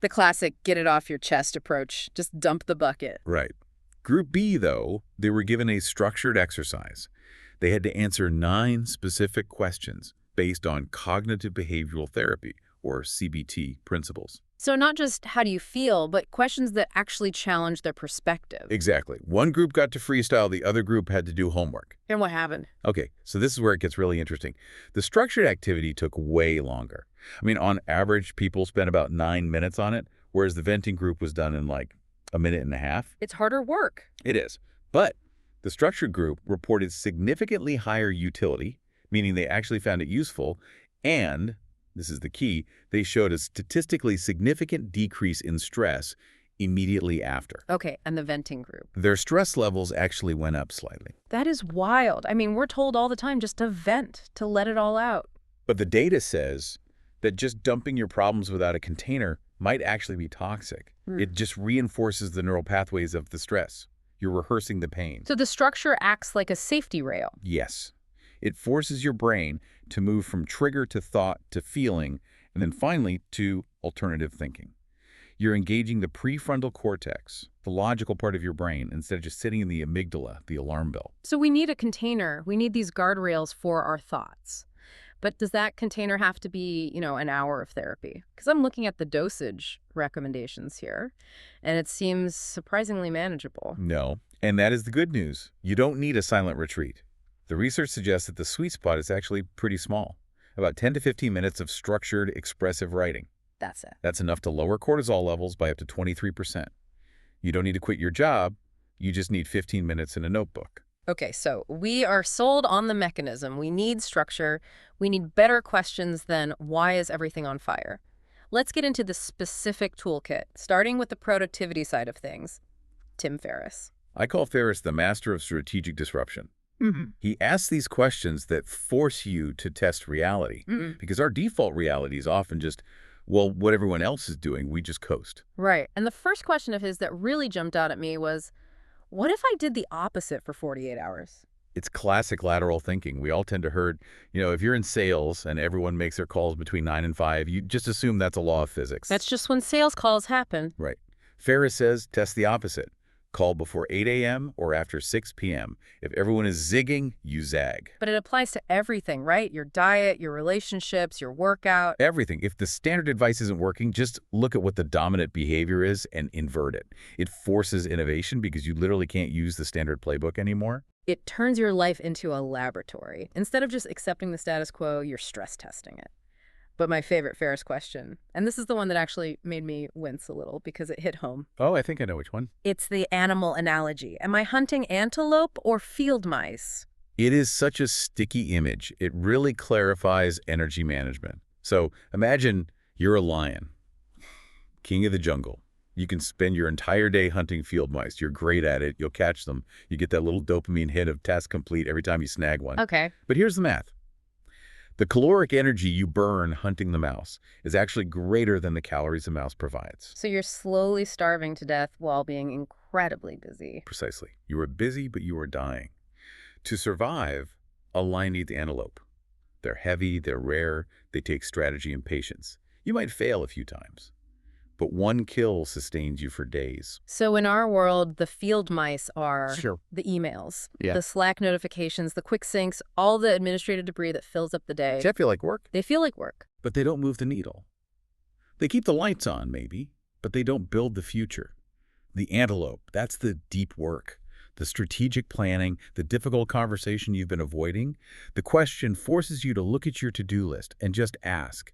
The classic get it off your chest approach. Just dump the bucket. Right. Group B, though, they were given a structured exercise. They had to answer 9 specific questions based on cognitive behavioral therapy, or CBT, principles. So not just how do you feel, but questions that actually challenge their perspective. Exactly. One group got to freestyle, the other group had to do homework. And what happened? Okay, so this is where it gets really interesting. The structured activity took way longer. I mean, on average, people spent about 9 minutes on it, whereas the venting group was done in like a minute and a half. It's harder work. It is. But the structured group reported significantly higher utility, meaning they actually found it useful, and, this is the key, they showed a statistically significant decrease in stress immediately after. Okay, and the venting group. Their stress levels actually went up slightly. That is wild. I mean, we're told all the time just to vent, to let it all out. But the data says that just dumping your problems without a container might actually be toxic. It just reinforces the neural pathways of the stress. You're rehearsing the pain. So the structure acts like a safety rail. Yes. It forces your brain to move from trigger to thought to feeling, and then finally to alternative thinking. You're engaging the prefrontal cortex, the logical part of your brain, instead of just sitting in the amygdala, the alarm bell. So we need a container. We need these guardrails for our thoughts. But does that container have to be, an hour of therapy? Because I'm looking at the dosage recommendations here, and it seems surprisingly manageable. No, and that is the good news. You don't need a silent retreat. The research suggests that the sweet spot is actually pretty small, about 10 to 15 minutes of structured, expressive writing. That's it. That's enough to lower cortisol levels by up to 23%. You don't need to quit your job. You just need 15 minutes in a notebook. Okay, so we are sold on the mechanism. We need structure. We need better questions than why is everything on fire? Let's get into the specific toolkit, starting with the productivity side of things. Tim Ferriss. I call Ferriss the master of strategic disruption. Mm-hmm. He asks these questions that force you to test reality, because our default reality is often just, well, what everyone else is doing, we just coast. Right. And the first question of his that really jumped out at me was, what if I did the opposite for 48 hours? It's classic lateral thinking. We all tend to herd, if you're in sales and everyone makes their calls between 9 and 5, you just assume that's a law of physics. That's just when sales calls happen. Right. Ferriss says test the opposite. Call before 8 a.m. or after 6 p.m. If everyone is zigging, you zag. But it applies to everything, right? Your diet, your relationships, your workout. Everything. If the standard advice isn't working, just look at what the dominant behavior is and invert it. It forces innovation because you literally can't use the standard playbook anymore. It turns your life into a laboratory. Instead of just accepting the status quo, you're stress testing it. But my favorite Ferriss question, and this is the one that actually made me wince a little because it hit home. Oh, I think I know which one. It's the animal analogy. Am I hunting antelope or field mice? It is such a sticky image. It really clarifies energy management. So imagine you're a lion, king of the jungle. You can spend your entire day hunting field mice. You're great at it. You'll catch them. You get that little dopamine hit of task complete every time you snag one. Okay. But here's the math. The caloric energy you burn hunting the mouse is actually greater than the calories the mouse provides. So you're slowly starving to death while being incredibly busy. Precisely. You are busy, but you are dying. To survive, a lion needs antelope. They're heavy, they're rare, they take strategy and patience. You might fail a few times, but one kill sustains you for days. So in our world, the field mice are Sure. the emails, Yeah. the Slack notifications, the quick syncs, all the administrative debris that fills up the day. Does that feel like work? They feel like work. But they don't move the needle. They keep the lights on, maybe, but they don't build the future. The antelope, that's the deep work. The strategic planning, the difficult conversation you've been avoiding. The question forces you to look at your to-do list and just ask,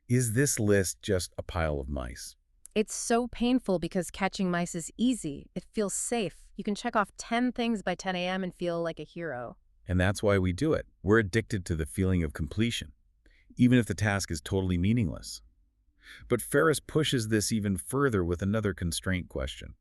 is this list just a pile of mice? It's so painful because catching mice is easy. It feels safe. You can check off 10 things by 10 a.m. and feel like a hero. And that's why we do it. We're addicted to the feeling of completion, even if the task is totally meaningless. But Ferriss pushes this even further with another constraint question.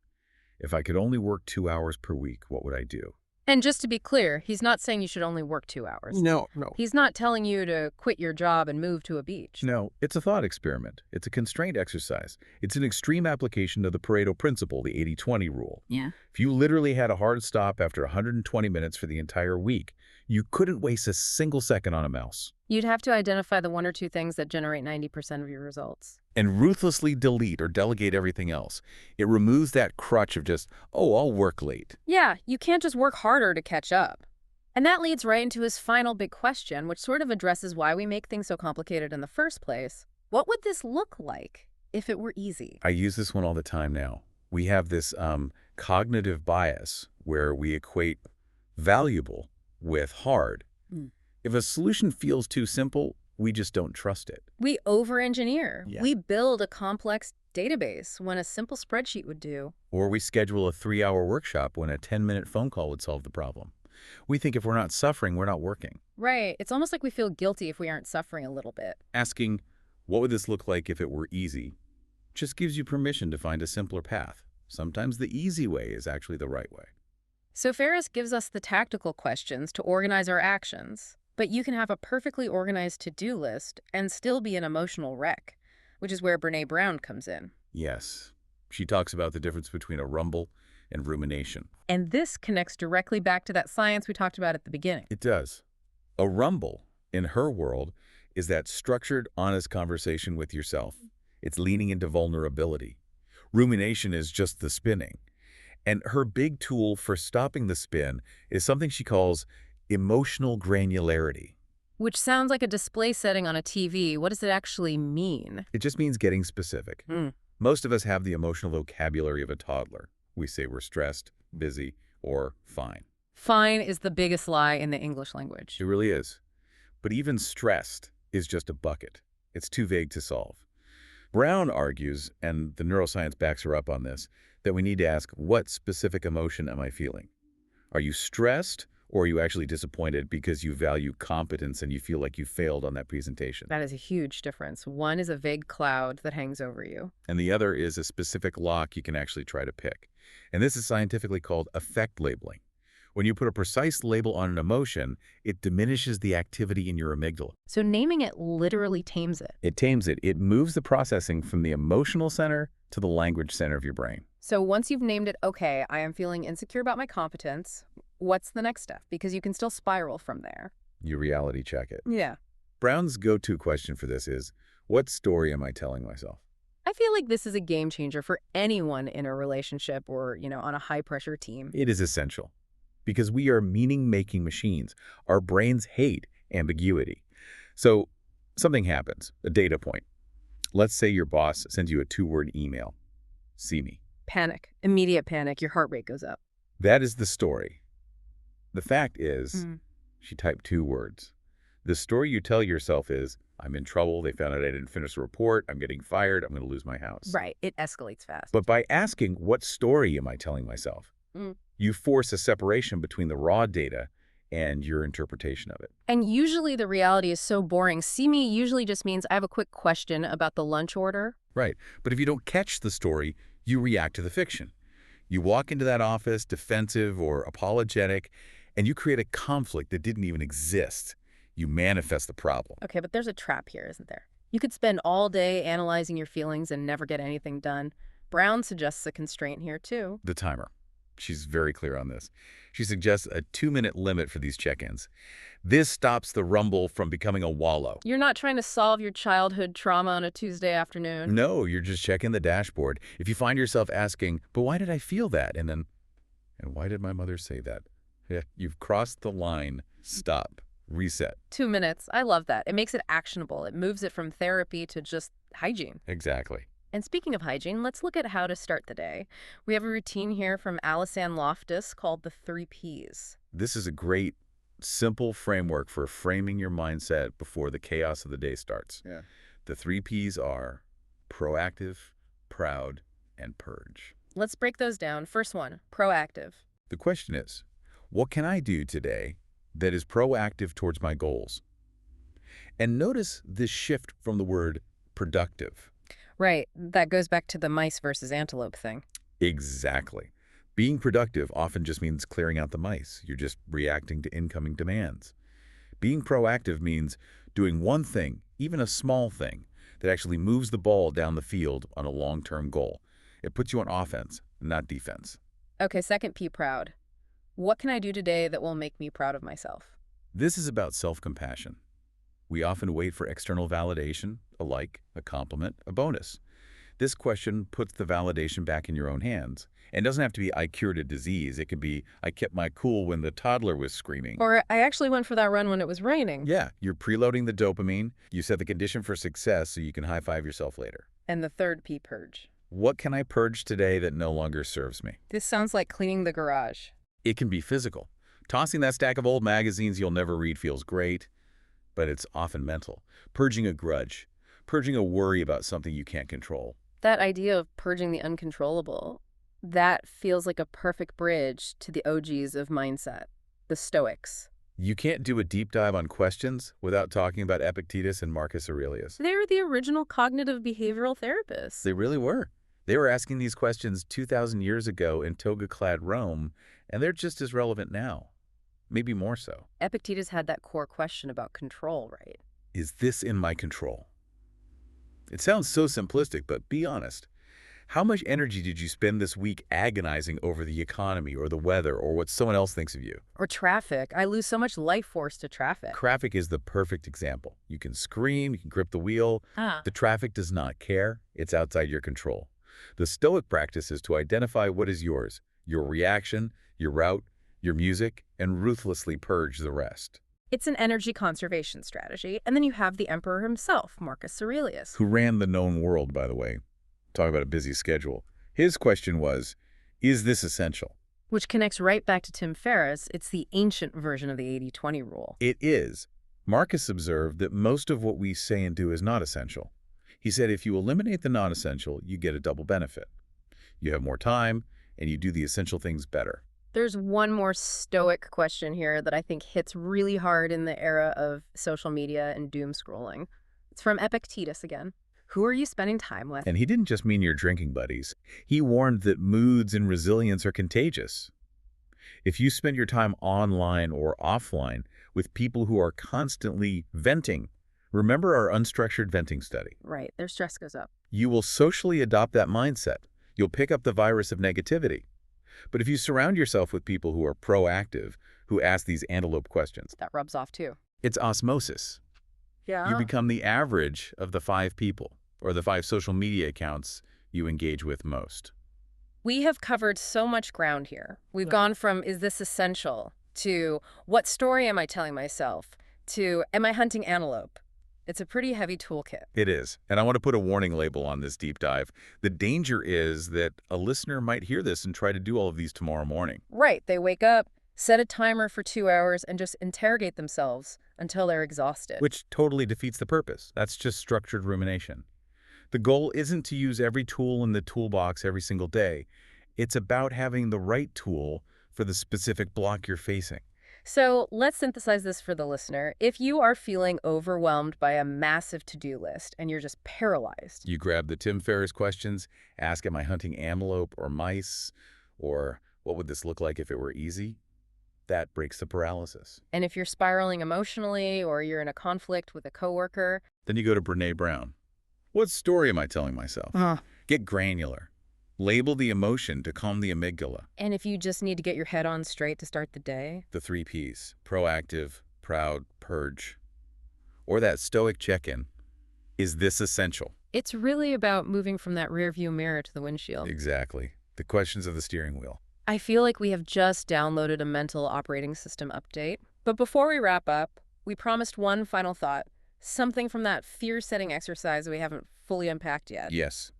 If I could only work 2 hours per week, what would I do? And just to be clear, he's not saying you should only work 2 hours. No. He's not telling you to quit your job and move to a beach. No, it's a thought experiment. It's a constraint exercise. It's an extreme application of the Pareto principle, the 80-20 rule. Yeah. If you literally had a hard stop after 120 minutes for the entire week, you couldn't waste a single second on a mouse. You'd have to identify the one or two things that generate 90% of your results. And ruthlessly delete or delegate everything else. It removes that crutch of just, oh, I'll work late. Yeah, you can't just work harder to catch up. And that leads right into his final big question, which sort of addresses why we make things so complicated in the first place. What would this look like if it were easy? I use this one all the time now. We have this cognitive bias where we equate valuable with hard. Mm. If a solution feels too simple, we just don't trust it. We over-engineer. Yeah. We build a complex database when a simple spreadsheet would do. Or we schedule a 3-hour workshop when a 10-minute phone call would solve the problem. We think if we're not suffering, we're not working. Right. It's almost like we feel guilty if we aren't suffering a little bit. Asking, what would this look like if it were easy, just gives you permission to find a simpler path. Sometimes the easy way is actually the right way. So Ferris gives us the tactical questions to organize our actions, but you can have a perfectly organized to-do list and still be an emotional wreck, which is where Brené Brown comes in. Yes. She talks about the difference between a rumble and rumination. And this connects directly back to that science we talked about at the beginning. It does. A rumble, in her world, is that structured, honest conversation with yourself. It's leaning into vulnerability. Rumination is just the spinning. And her big tool for stopping the spin is something she calls emotional granularity. Which sounds like a display setting on a TV. What does it actually mean? It just means getting specific. Most of us have the emotional vocabulary of a toddler. We say we're stressed, busy, or fine. Fine is the biggest lie in the English language. It really is. But even stressed is just a bucket. It's too vague to solve. Brown argues, and the neuroscience backs her up on this, that we need to ask, what specific emotion am I feeling? Are you stressed, or are you actually disappointed because you value competence and you feel like you failed on that presentation? That is a huge difference. One is a vague cloud that hangs over you. And the other is a specific lock you can actually try to pick. And this is scientifically called affect labeling. When you put a precise label on an emotion, it diminishes the activity in your amygdala. So naming it literally tames it. It tames it. It moves the processing from the emotional center to the language center of your brain. So once you've named it, okay, I am feeling insecure about my competence, what's the next step? Because you can still spiral from there. You reality check it. Yeah. Brown's go-to question for this is, what story am I telling myself? I feel like this is a game changer for anyone in a relationship or, on a high-pressure team. It is essential. Because we are meaning-making machines. Our brains hate ambiguity. So something happens, a data point. Let's say your boss sends you a 2-word email. See me. Panic. Immediate panic. Your heart rate goes up. That is the story. The fact is, she typed 2 words. The story you tell yourself is, I'm in trouble, they found out I didn't finish the report, I'm getting fired, I'm going to lose my house. Right. It escalates fast. But by asking, what story am I telling myself? You force a separation between the raw data and your interpretation of it. And usually the reality is so boring. See me usually just means I have a quick question about the lunch order. Right. But if you don't catch the story, you react to the fiction. You walk into that office defensive or apologetic, and you create a conflict that didn't even exist. You manifest the problem. Okay, but there's a trap here, isn't there? You could spend all day analyzing your feelings and never get anything done. Brown suggests a constraint here, too. The timer. She's very clear on this. She suggests a 2-minute limit for these check-ins. This stops the rumble from becoming a wallow. You're not trying to solve your childhood trauma on a Tuesday afternoon. No, you're just checking the dashboard. If you find yourself asking, but why did I feel that? And why did my mother say that? Yeah, you've crossed the line. Stop. Reset. 2 minutes. I love that. It makes it actionable. It moves it from therapy to just hygiene. Exactly. And speaking of hygiene, let's look at how to start the day. We have a routine here from Alisanne Loftus called the 3 Ps. This is a great, simple framework for framing your mindset before the chaos of the day starts. Yeah. The 3 Ps are proactive, proud, and purge. Let's break those down. First one, proactive. The question is, what can I do today that is proactive towards my goals? And notice this shift from the word productive. Right. That goes back to the mice versus antelope thing. Exactly. Being productive often just means clearing out the mice. You're just reacting to incoming demands. Being proactive means doing one thing, even a small thing, that actually moves the ball down the field on a long-term goal. It puts you on offense, not defense. Okay, second P, proud. What can I do today that will make me proud of myself? This is about self-compassion. We often wait for external validation, a like, a compliment, a bonus. This question puts the validation back in your own hands. And it doesn't have to be, I cured a disease. It could be, I kept my cool when the toddler was screaming. Or I actually went for that run when it was raining. Yeah, you're preloading the dopamine. You set the condition for success so you can high-five yourself later. And the third P, purge. What can I purge today that no longer serves me? This sounds like cleaning the garage. It can be physical. Tossing that stack of old magazines you'll never read feels great, but it's often mental. Purging a grudge. Purging a worry about something you can't control. That idea of purging the uncontrollable, that feels like a perfect bridge to the OGs of mindset, the Stoics. You can't do a deep dive on questions without talking about Epictetus and Marcus Aurelius. They were the original cognitive behavioral therapists. They really were. They were asking these questions 2,000 years ago in toga-clad Rome, and they're just as relevant now. Maybe more so. Epictetus had that core question about control, right? Is this in my control? It sounds so simplistic, but be honest. How much energy did you spend this week agonizing over the economy or the weather or what someone else thinks of you? Or traffic. I lose so much life force to traffic. Traffic is the perfect example. You can scream, you can grip the wheel. The traffic does not care. It's outside your control. The Stoic practice is to identify what is yours, your reaction, your route, your music, and ruthlessly purge the rest. It's an energy conservation strategy. And then you have the emperor himself, Marcus Aurelius. Who ran the known world, by the way. Talk about a busy schedule. His question was, is this essential? Which connects right back to Tim Ferriss. It's the ancient version of the 80-20 rule. It is. Marcus observed that most of what we say and do is not essential. He said if you eliminate the non-essential, you get a double benefit. You have more time, and you do the essential things better. There's one more Stoic question here that I think hits really hard in the era of social media and doom scrolling. It's from Epictetus again. Who are you spending time with? And he didn't just mean your drinking buddies. He warned that moods and resilience are contagious. If you spend your time online or offline with people who are constantly venting, remember our unstructured venting study. Right, their stress goes up. You will socially adopt that mindset. You'll pick up the virus of negativity. But if you surround yourself with people who are proactive, who ask these antelope questions, that rubs off too. It's osmosis. Yeah. You become the average of the 5 people or the 5 social media accounts you engage with most. We have covered so much ground here. We've gone from, is this essential, to what story am I telling myself, to am I hunting antelope? It's a pretty heavy toolkit. It is. And I want to put a warning label on this deep dive. The danger is that a listener might hear this and try to do all of these tomorrow morning. Right. They wake up, set a timer for 2 hours, and just interrogate themselves until they're exhausted. Which totally defeats the purpose. That's just structured rumination. The goal isn't to use every tool in the toolbox every single day. It's about having the right tool for the specific block you're facing. So let's synthesize this for the listener. If you are feeling overwhelmed by a massive to-do list and you're just paralyzed, you grab the Tim Ferriss questions, ask, am I hunting antelope or mice? Or what would this look like if it were easy? That breaks the paralysis. And if you're spiraling emotionally or you're in a conflict with a coworker, then you go to Brene Brown. What story am I telling myself? Get granular. Label the emotion to calm the amygdala. And if you just need to get your head on straight to start the day? The 3 Ps, proactive, proud, purge. Or that Stoic check-in. Is this essential? It's really about moving from that rearview mirror to the windshield. Exactly. The questions of the steering wheel. I feel like we have just downloaded a mental operating system update. But before we wrap up, we promised one final thought. Something from that fear-setting exercise we haven't fully unpacked yet. Yes.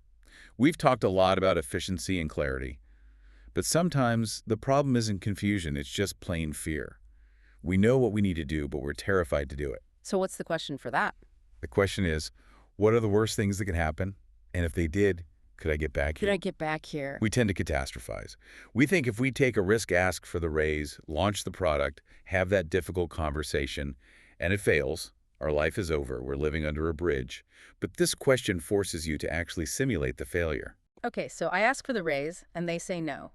We've talked a lot about efficiency and clarity. But sometimes the problem isn't confusion, it's just plain fear. We know what we need to do, but we're terrified to do it. So what's the question for that? The question is, what are the worst things that can happen? And if they did, could I get back here? Could I get back here? We tend to catastrophize. We think if we take a risk, ask for the raise, launch the product, have that difficult conversation, and it fails, our life is over, we're living under a bridge. But this question forces you to actually simulate the failure. Okay, so I ask for the raise, and they say no.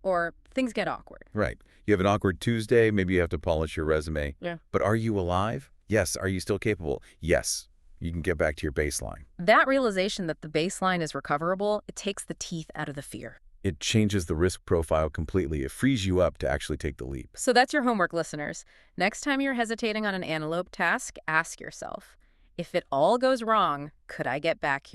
Or things get awkward. Right. You have an awkward Tuesday, maybe you have to polish your resume. Yeah. But are you alive? Yes. Are you still capable? Yes. You can get back to your baseline. That realization that the baseline is recoverable, it takes the teeth out of the fear. It changes the risk profile completely. It frees you up to actually take the leap. So that's your homework, listeners. Next time you're hesitating on an antelope task, ask yourself, if it all goes wrong, could I get back here?